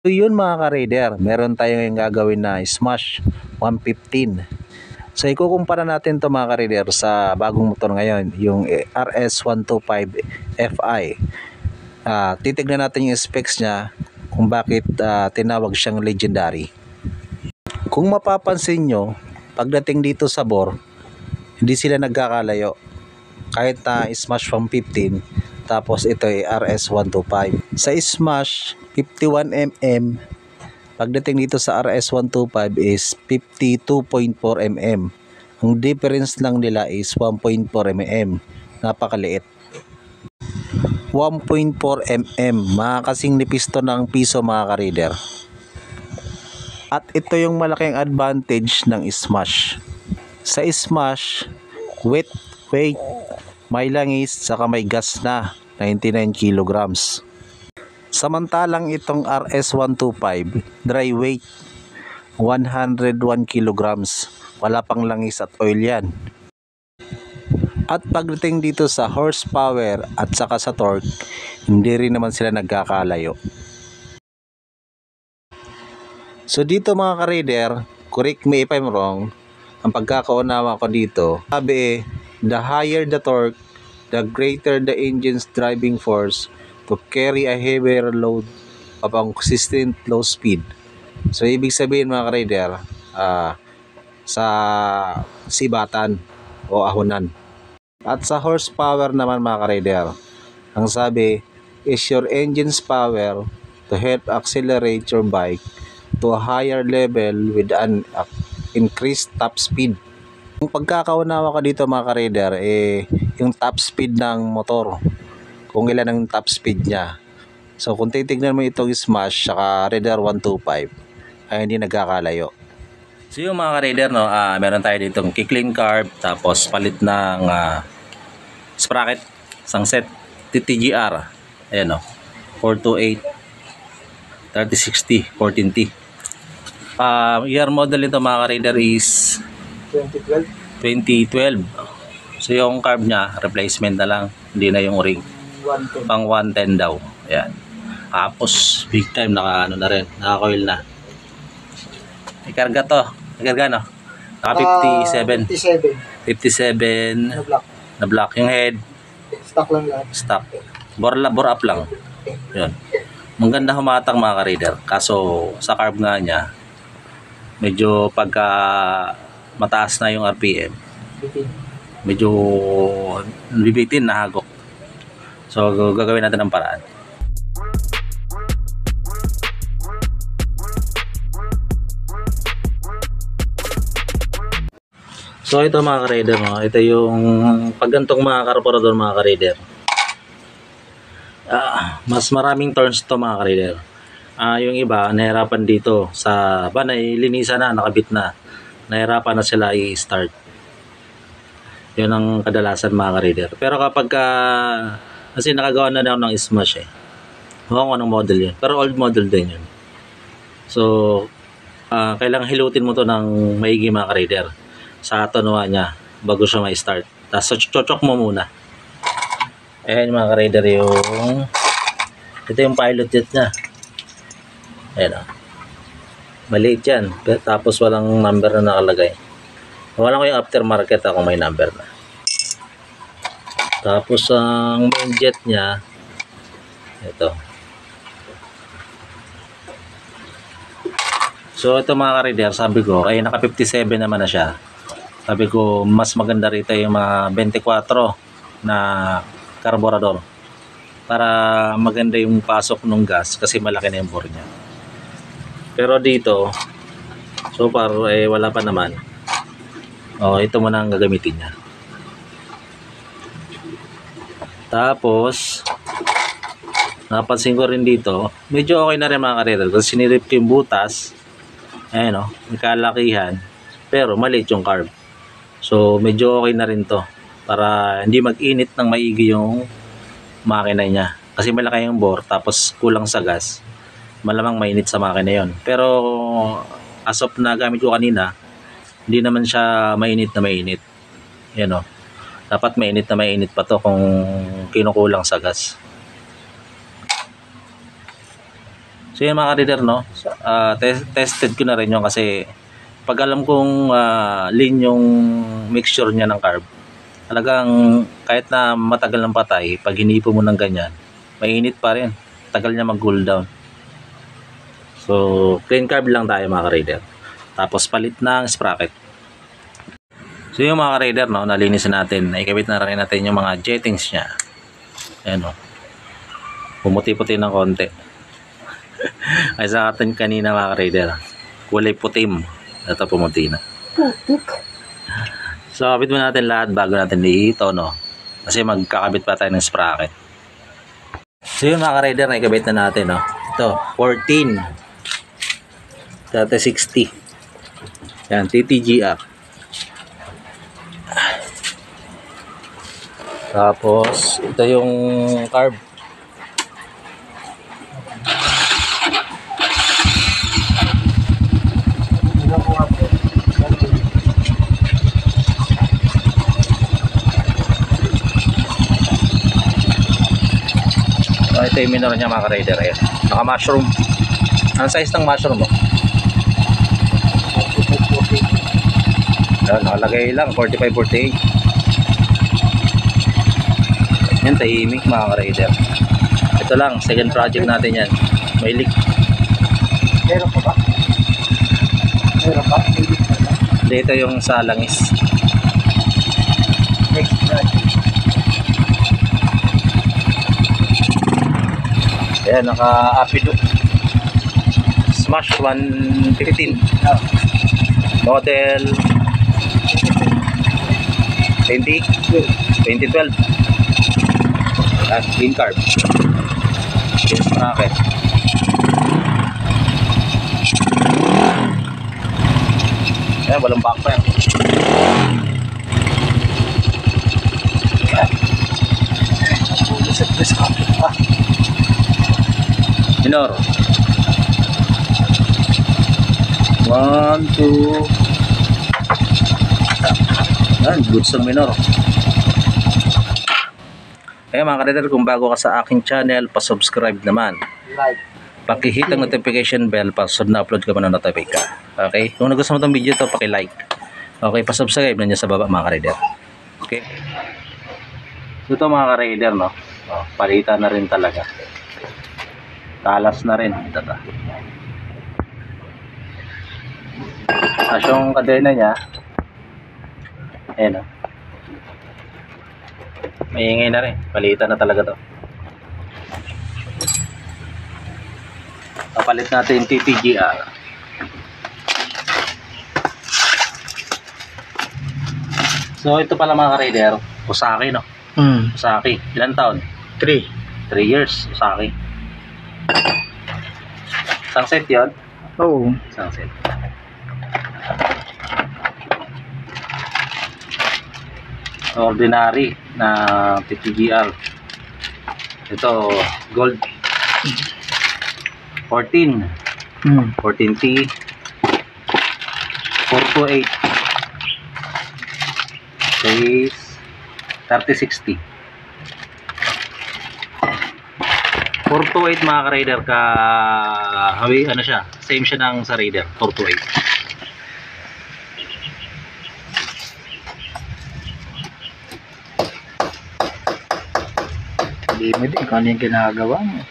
So yun mga ka-raider, meron tayong ngayong gagawin na Smash 115. So ikukumpara natin to mga ka-raider sa bagong motor ngayon, yung RS125 Fi. Titignan natin yung specs niya kung bakit tinawag siyang legendary. Kung mapapansin nyo, pagdating dito sa bore, hindi sila nagkakalayo. Kahit na Smash 115, tapos ito ay RS125. Sa Smash 51mm, pagdating dito sa RS125 is 52.4 mm. Ang difference lang nila is 1.4 mm. Napakaliit. 1.4 mm, makakasing nipis to ng piso mga ka-raider. At ito yung malaking advantage ng Smash. Sa Smash, weight, may langis, saka may gas na 99 kilograms. Samantalang itong RS125, dry weight 101 kilograms. Wala pang langis at oil yan. At pagdating dito sa horsepower at saka sa torque, hindi rin naman sila nagkakalayo. So dito mga ka-raider, correct me if I'm wrong, ang pagkakaunawa ko dito, sabi the higher the torque, the greater the engine's driving force to carry a heavier load of a consistent low speed. So ibig sabihin mga ka-raider, sa sibatan o ahonan. At sa horsepower naman mga ka-raider, ang sabi is your engine's power to help accelerate your bike to a higher level with an increased top speed. Yung pagkakaunawa ka dito mga ka-raider, yung top speed ng motor, kung ilan ang top speed niya. So kung titignan mo itong Smash saka Raider 125 ay hindi nagkakalayo. So yung mga ka-raider, no, meron tayo ditong kick-clean carb, tapos palit ng sprocket, isang set, TTGR, ayan o, 428 3060 14T. Year model nito mga ka-raider is 2012. So yung carb niya, replacement na lang, hindi na yung ring. Pang 110 daw. Ayan. Tapos big time naka ano na rin, naka-coil na. May karga to. May karga no? Naka 57. 57 na black yung head. Stock lang lahat. Stock. Bore up lang. Yun. Maganda humatang mga ka-raider. Kaso sa carb nga niya, medyo pagka mataas na yung RPM, medyo bibitin na hagok. So gagawin natin ng paraan. So ito mga ka-raider, no? Ito yung paggantong mga karburador mga ka-raider. Mas maraming turns to mga ka-raider. Yung iba nahirapan dito sa nilinisan na, nakabit na, nahirapan na sila i-start. Yun ang kadalasan mga ka-raider. Pero kapag kasi nakagawa na ako ng Smash huwag ko anong model yun, pero old model din yun. So kailangan hilutin mo to ng maigi mga ka-raider sa tonuwa niya bago siya ma-start. Tapos chochok mo muna. Ayan mga ka-raider, ito yung pilot jet niya. Ayan o, maliit yan, tapos walang number na nakalagay. Wala ko yung aftermarket kung may number na. Tapos ang main jet niya, ito. So ito mga ka-raider, sabi ko ay naka 57 naman na siya. Sabi ko mas maganda rito yung mga 24 na karburador para maganda yung pasok ng gas kasi malaki na yung bore niya. Pero dito so far wala pa naman. Ito muna ang gagamitin niya. Tapos napansin ko rin dito, medyo okay na rin mga ka-raider kasi sinirip ko yung butas. Ayan may kalakihan, pero maliit yung carb. So medyo okay na rin to para hindi mag-init ng maigi yung makina niya. Kasi malaki yung bore tapos kulang sa gas, malamang mainit sa makina yon. Pero as of na gamit ko kanina, hindi naman siya mainit na mainit. Yan dapat mainit na mainit pa to kung kinukulang sa gas. So yun mga ka-reader, no? Tested ko na rin yun kasi pag alam kong lean yung mixture niya ng carb, talagang kahit na matagal ng patay, pag hinipo mo ng ganyan, mainit pa rin. Tagal niya mag-cool down. So, clean carb lang tayo mga ka-reader. Tapos palit ng sprocket. So yung mga ka-reader, no, nalinisin natin. Naikabit na rin natin yung mga jettings niya. Ayan, no. Pumuti-puti ng konti. Ay sa atin kanina mga ka-reader, kulay putim. Ito pumuti na. So, kabit mo natin lahat bago natin ito, no? Kasi magkakabit pa tayo ng sprocket. So, yun mga ka-rider, naikabit na natin, no? Ito, 14. Dati 60. Yan, TTGR. Tapos, ito yung carb. Ito yung minor niya mga ka-rider. Ayan. Naka-mushroom. Ang size ng mushroom mo? Ayan, nakalagay lang 45-48. Yan, tahimik mga ka-rider. Ito lang, second project natin yan. May leak. Meron pa ba? Meron pa? Dito yung sa langis. Next project. Ayan, naka-apido. Smash 115. Model 2012. At clean carb. Clean sprocket. Ayan, walang backfire. Minor. 1, 2. Yan, goods ang minor. Kaya mga ka-reader, kung bago ka sa aking channel, pa-subscribe naman. Like. Paki-hit ang notification bell para sunod na upload ka man na notify ka. Okay? Kung nagustuhan mo itong video ito, paki-like. Okay, pa-subscribe na niya sa baba mga ka-reader. Okay? So ito mga ka-reader, no? Oh, palitan na rin talaga. Talas na rin. Ito ta. Tapos yung kadena niya, ayan o. Maingay na rin. Palitan na talaga to. Papalit natin yung TTGR. So ito pala mga ka-rider, Usaki, no? Usaki. Ilan taon? 3. 3 years. Usaki. Isang set yun? Oo. Isang set. Ordinary na TTGR. Ito, gold. 14. 14T. 428. Base 3060. 428 mga ka-rider ka ano siya, same siya ng sa Raider 428. Hindi mo din kung ano yung ginagawa mo.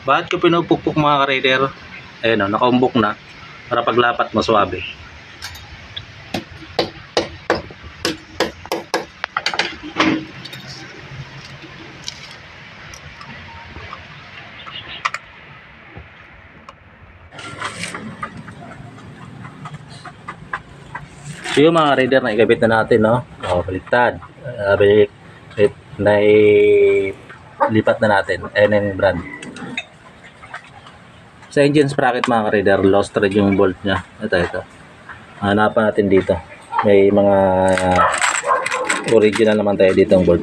Bakit ko pinupukpok mga ka-rider? Ayun o, nakaumbok na para paglapat mo suwabe. So yung mga rider na ikabit na natin, no? O, baliktad. Lipat na natin. Ayan yung brand. Sa engine sprocket mga ka-rider, lost thread yung bolt nya. Ito. Hanapan natin dito. May mga Original naman tayo dito ang board.